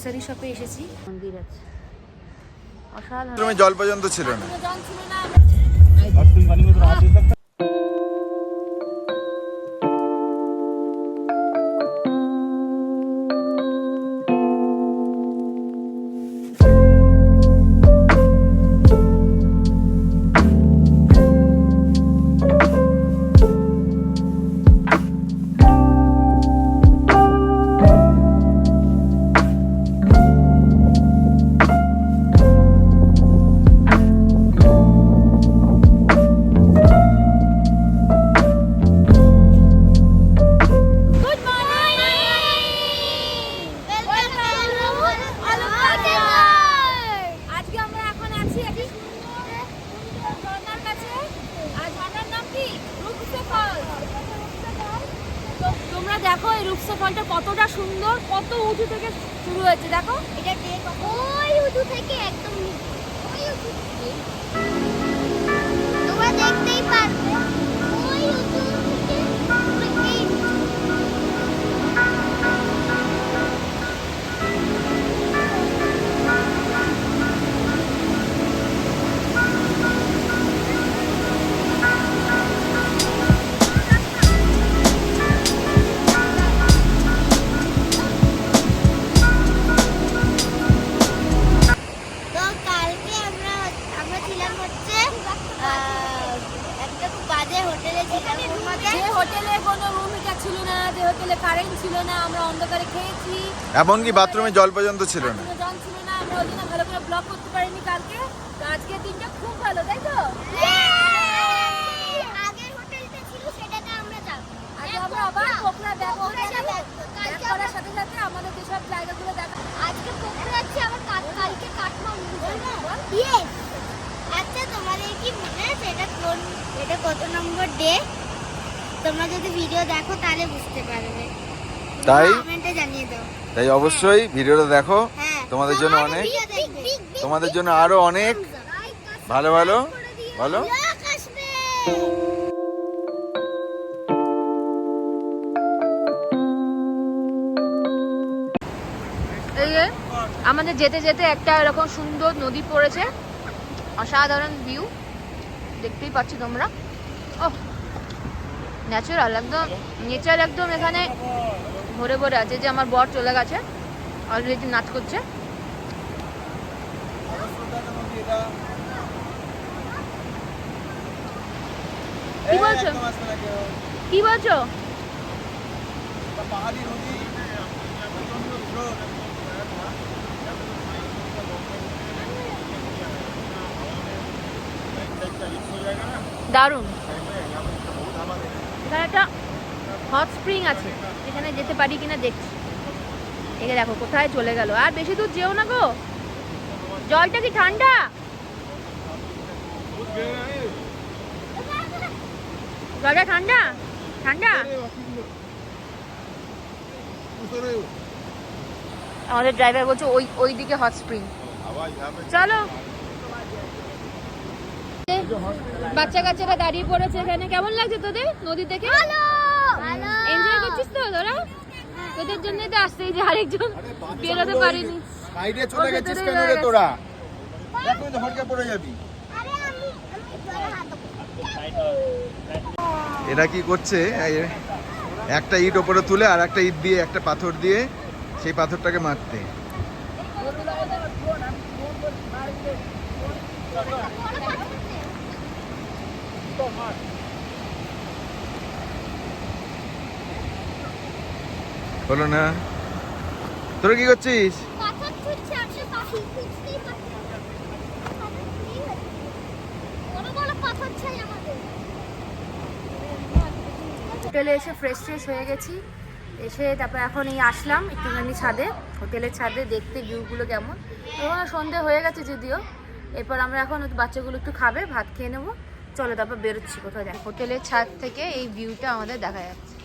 Grocery শপে এসেছি, মন্দির আছে অসাধারণ। তুমি জল পর্যন্ত ছিল না। জল ছিল না। তোমরা দেখো এই রূপসা ফলটা কতটা সুন্দর, কত উঁচু থেকে শুরু হয়েছে। দেখো এটা দেখো ওই উঁচু থেকে একদম ওই উঁচু থেকে তোমরা দেখতেই পারবে ওই উঁচু থেকে এই কারেন্ট ছিল না, আমরা অন্ধকারে খেয়েছি, এমনকি বাথরুমে জল পর্যন্ত ছিল না। জল ছিল না, আমরা ওই জন্য ভালো করে ব্লগ করতে পারিনি কালকে। তো আজকে দিনটা খুব ভালো, তাই তো? আগের হোটেলটা ছিল সেটাতে আমরা যাব। আজ আমরা আবার পোখরা দেখো, কালকে করার সাথে সাথে আমাদের যেসব জায়গাগুলো দেখা। আজকে পোখরা যাচ্ছি, আবার কালকে কাঠমান্ডু যাব। ইয়েস। আচ্ছা তোমাদের কি মনে আছে এটা কত নম্বর ডে? তোমরা যদি ভিডিও দেখো তাহলে বুঝতে পারবে। তাই কমেন্টে জানিয়ে দাও। তাই অবশ্যই ভিডিওটা দেখো। হ্যাঁ, তোমাদের জন্য অনেক, তোমাদের জন্য আরো অনেক ভালো ভালো ভালো এই যে আমাদের যেতে যেতে একটা এরকম সুন্দর নদী পড়েছে, অসাধারণ ভিউ দেখতেই পাচ্ছ তোমরা। ও ন্যাচারাল, একদম নেচার, একদম এখানে ভরে ভরে আছে। যে আমার বর চলে গেছে, অলরেডি নাচ করছে। কি বলছো, কি বলছো? দারুণ। এখানে একটা হট স্প্রিং আছে, এখানে যেতে পারি কিনা দেখছি। একে দেখো কোথায় চলে গেল। আর বেশি দূর যেও না গো। জলটা কি ঠান্ডা? জলটা ঠান্ডা ঠান্ডা। আমাদের ড্রাইভার বলছে ওই দিকে হট স্প্রিং। চলো। বাচ্চা কাচ্চারা দাঁড়িয়ে পড়েছে এখানে। কেমন লাগছে তোদের নদী থেকে? এনজয় করছিস তো তোরা? তোদের জন্য তো আসছে, এই যে আরেকজন বেরোতে পারিনি। সাইডে চলে গেছিস কেন রে তোরা? দেখো তো হটকে পড়ে যাবি। এরা কি করছে, একটা ইট ওপরে তুলে আর একটা ইট দিয়ে, একটা পাথর দিয়ে সেই পাথরটাকে মারতে। হলো না? তোরা কি করছিস? হোটেলে এসে ফ্রেশ হয়ে গেছি, এসে তারপর এখন এই আসলাম একটুখানি ছাদে, হোটেলের ছাদে দেখতে ভিউগুলো কেমন। এখন সন্ধে হয়ে গেছে যদিও। এরপর আমরা এখন বাচ্চাগুলো একটু খাবে, ভাত খেয়ে নেবো। চলো তারপর বেরোচ্ছি কোথাও যাই। হোটেলের ছাদ থেকে এই ভিউটা আমাদের দেখা যাচ্ছে,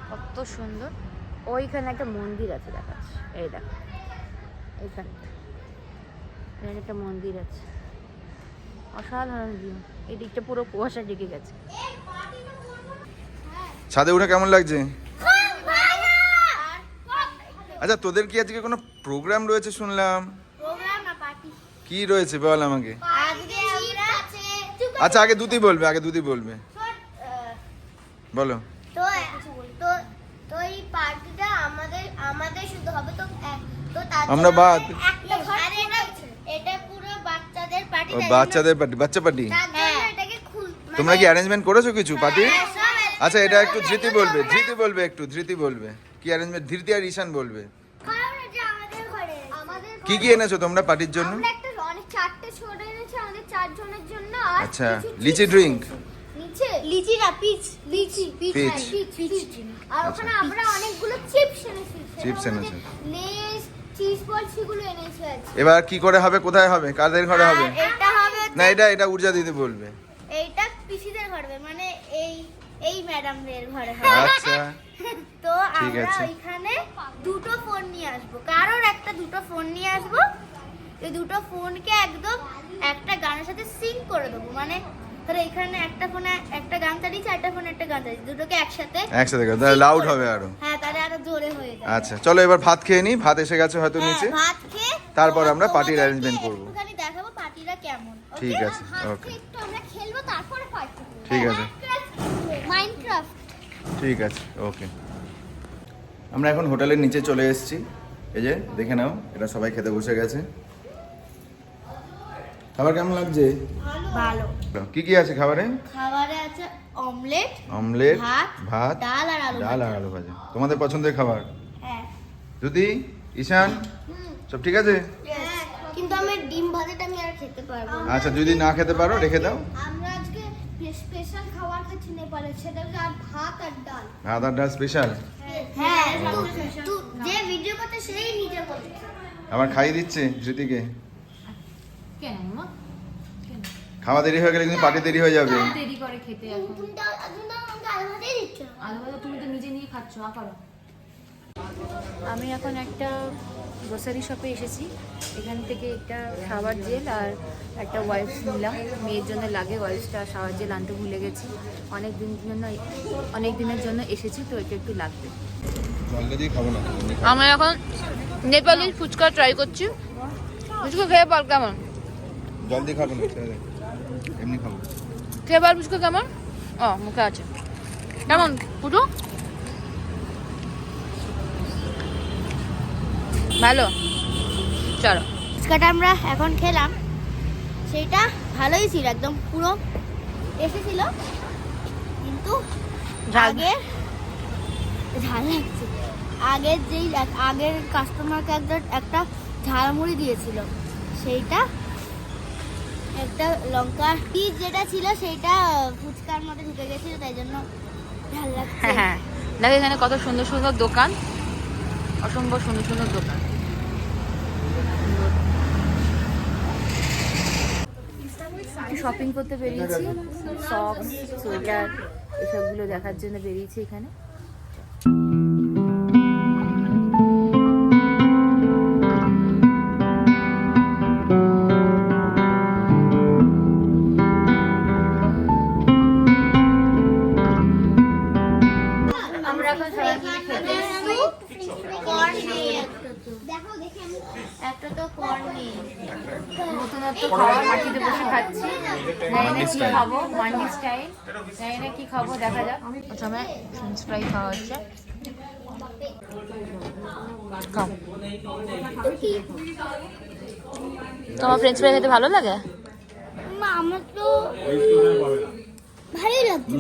কত সুন্দর। ওইখানে একটা মন্দির আছে দেখাচ্ছে, এই দেখো এইখানে একটা মন্দির আছে, অসাধারণ ভিউ। এই দিকটা পুরো কুয়াশা ঢেকে গেছে। ছাদে উঠে কেমন লাগছে? আচ্ছা তোদের কি আজকে কোনো প্রোগ্রাম রয়েছে শুনলাম? প্রোগ্রাম না পার্টি। কি রয়েছে বল আমাকে। আজকে আমরা আচ্ছা আগে দুটি বলবে, বলো। তো তো তো এই পার্টিটা আমাদের শুধু হবে তো তো তার আমরা জন্য বাদ। একটা ঘর এটা পুরো বাচ্চাদের পার্টি। বাচ্চাদের পার্টি, বাচ্চা পার্টি। তার জন্য এটাকে তোমরা কি অ্যারেঞ্জমেন্ট করেছো কিছু পার্টি? হ্যাঁ, সব arrangement আচ্ছা এটা একটু করেছি। ধৃতি বলবে, ধৃতি বলবে কি অ্যারেঞ্জমেন্ট, ধৃতি আর ঈশান বলবে। কারণ এটা আমাদের ঘরে কি কি এনেছো তোমরা পার্টির জন্য? আমরা একটা অনেক 4টে ছোট এনেছি আমাদের 4 জনের জন্য। আর আচ্ছা, কিছু লিচি chips ড্রিঙ্ক। নিচে লিচি না পিচ লিচি Peach। আর ওখানে আমরা অনেকগুলো চিপস এনেছি। Chips এনেছো। লেস চিজ বল সেগুলো এনেছি আজকে। এবার কি করে হবে, কোথায় হবে, কাদের ঘরে হবে? আর এটা হবে না এটা উর্জা দিতে বলবে। এইটা পিসিদের ঘরে হবে, মানে এই ম্যাডামদের ঘরে হবে। আচ্ছা তো ঠিক আমরা আছে। ওইখানে দুটো ফোন নিয়ে আসবো, কারোর দুটো ফোন নিয়ে আসবো। এই দুটো ফোনকে একদম একটা গানের সাথে সিঙ্ক করে দেবো, মানে ধরো এখানে একটা ফোনে একটা গান চালিয়েছে, একটা ফোনে একটা গান চালিয়েছে, দুটোকে একসাথে করে তাহলে লাউড হবে আরো। হ্যাঁ তাহলে আরো জোরে হয়ে যাবে। আচ্ছা চলো এবার ভাত খেয়ে নি, ভাত এসে গেছে হয়তো হ্যাঁ, নিচে। ভাত খেয়ে তারপর আমরা তোমাদেরকে party arrangement করবো। একটুখানি দেখাবো পার্টিটা কেমন। okay? ঠিক আছে, ভাত okay. খেয়ে একটু আমরা খেলবো, তারপরে পার্টি করবো। ঠিক আছে। মাইনক্রাফট। ঠিক আছে, ওকে। আমরা এখন হোটেলের নিচে চলে এসেছি। এই যে দেখে নাও, এটা সবাই খেতে বসে গেছে। খাবার কেমন লাগছে? ভালো। কি কি আছে খাবারে? খাবারে আছে অমলেট, অমলেট, ভাত, ডাল আর আলু ডাল আর আলু ভাজা। তোমাদের পছন্দের খাবার। হ্যাঁ। যদি ঈশান সব ঠিক আছে? হ্যাঁ, কিন্তু আমি ডিম ভাজাটা আমি আর খেতে পারবো না। আচ্ছা যদি না খেতে পারো রেখে দাও। আমরা আজকে স্পেশাল খাবার খাচ্ছি নেপালে, সেটা হচ্ছে ভাত আর ডাল। ভাত আর ডাল স্পেশাল। হ্যাঁ, যে ভিডিও করতে সেই নিজে বলছে। আবার খাইয়ে দিচ্ছে ধৃতিকে। কেন মা? খাওয়া দেরি হয়ে গেলে কিন্তু পার্টি দেরি হয়ে যাবে। দেরি করে খেতে এখন। তুমি তো আমাকে আলু ভাতেই দিচ্ছ। আলু ভাজা তুমি তো নিজে নিয়ে খাচ্ছ, করো। আমি এখন একটা গ্রোসারি শপে এসেছি। এখান থেকে একটা শাওয়ার জেল আর একটা ওয়াইপস নিলাম। মেয়ের জন্য লাগে ওয়াইপসটা, শাওয়ার জেল আনতে ভুলে গেছি। অনেক দিনের জন্য এসেছি, তো এটা একটু লাগবে। আমরা এখন নেপালি ফুচকা ট্রাই করছি। ফুচকা খেয়ে বল কেমন? জলদি খাবো না, এমনি খাবো। খেয়ে বল ফুচকা কেমন? ও মুখে আছে। কেমন পুজো? ভালো। চলো ফুচকাটা আমরা এখন খেলাম, সেটা ভালোই ছিল, একদম পুরো এসেছিল, কিন্তু আগে ঝাল লাগছে। আগের কাস্টমারকে একটা ঝালমুড়ি দিয়েছিল, সেইটা একটা লঙ্কা পিস যেটা ছিল সেইটা ফুচকার মধ্যে ঢুকে গেছিল, তাই জন্য ঝাল লাগছে। হ্যাঁ দেখো এখানে কত সুন্দর সুন্দর দোকান, অসম্ভব সুন্দর সুন্দর দোকান। শপিং করতে বেরিয়েছি, সক্স, সোয়েটার এসবগুলো দেখার জন্য বেরিয়েছি এখানে। আমরা এখন সবাই মিলে খেতে এসেছি। একটা তো কর্ন নেই। নতুনত্ব খাবার মাটিতে বসে খাচ্ছি। জানি না কি খাবো, মান্ডি স্টাইল। জানি না কি খাবো, দেখা যাক। প্রথমে ফ্রেঞ্চ ফ্রাই খাওয়া হচ্ছে। খাও। তোমার ফ্রেঞ্চ ফ্রাই খেতে ভালো লাগে? আমার তো ভালোই লাগছে।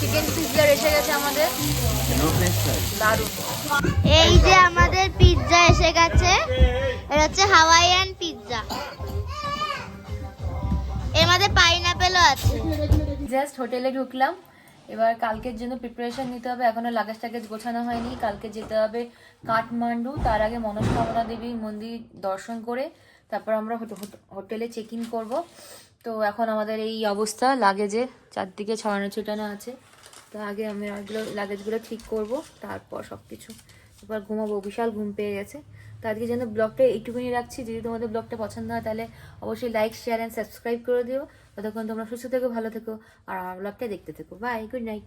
চিকেন পিৎজা এসে গেছে আমাদের, দারুণ। এই যে আমাদের পিৎজা এসে গেছে, এটা হচ্ছে হাওয়াইয়ান পিৎজা, এর মধ্যে পাইনাপেলও আছে। জাস্ট হোটেলে ঢুকলাম। এবার কালকের জন্য প্রিপারেশন নিতে হবে, এখনো লাগেজ টাগেজ গোছানো হয়নি। কালকে যেতে হবে কাঠমান্ডু, তার আগে মনস্কামনা দেবী মন্দির দর্শন করে তারপর আমরা হোটেলে চেক ইন করবো। তো এখন আমাদের এই অবস্থা, লাগেজে চারদিকে ছড়ানো ছিটানো আছে। তো আগে আমি লাগেজগুলো ঠিক করব, তারপর সব কিছু, এবার ঘুমাবো। বিশাল ঘুম পেয়ে গেছে। তো আজকে যেন ব্লগটা এইটুকুনি রাখছি। যদি তোমাদের ব্লগটা পছন্দ হয় তাহলে অবশ্যই লাইক, শেয়ার অ্যান্ড সাবস্ক্রাইব করে দিও। ততক্ষণ তোমরা সুস্থ থেকো, ভালো থেকো, আর আমার ব্লগটা দেখতে থেকো। Bye, good night.